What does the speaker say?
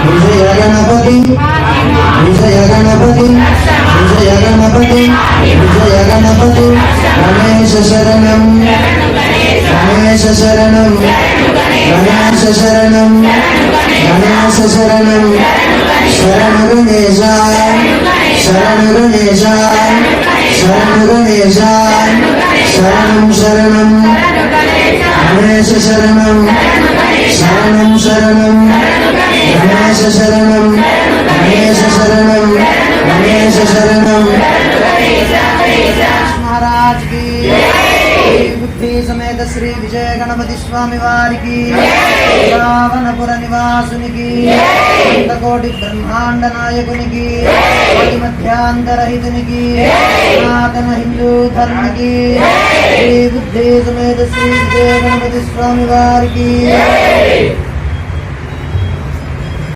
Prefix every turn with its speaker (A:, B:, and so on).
A: విజయ గణపతి విజయ గణపతి విజయ గణపతి విజయ గణపతి గణేశ శరణం గణేశ శరణం గణేశ శరణం గణేశ శరణం శరణు గణేశ శరణు గణేశ శరణు గణేశ శరణం శరణం గణేశ శరణం శరణం శరణం గణేశ శరణం గణేశ శరణం గణేశ శరణం महाराज की बुद्धि समेत श्री विजय गणपति स्वामी वारी की रावणपुर निवासुनि की कोटि ब्रह्मांड नायकुनि की मध्यांतरहितुनि की सनातन हिंदू धर्म की श्री बुद्धि समेत श्री विजय गणपति स्वामी वारी की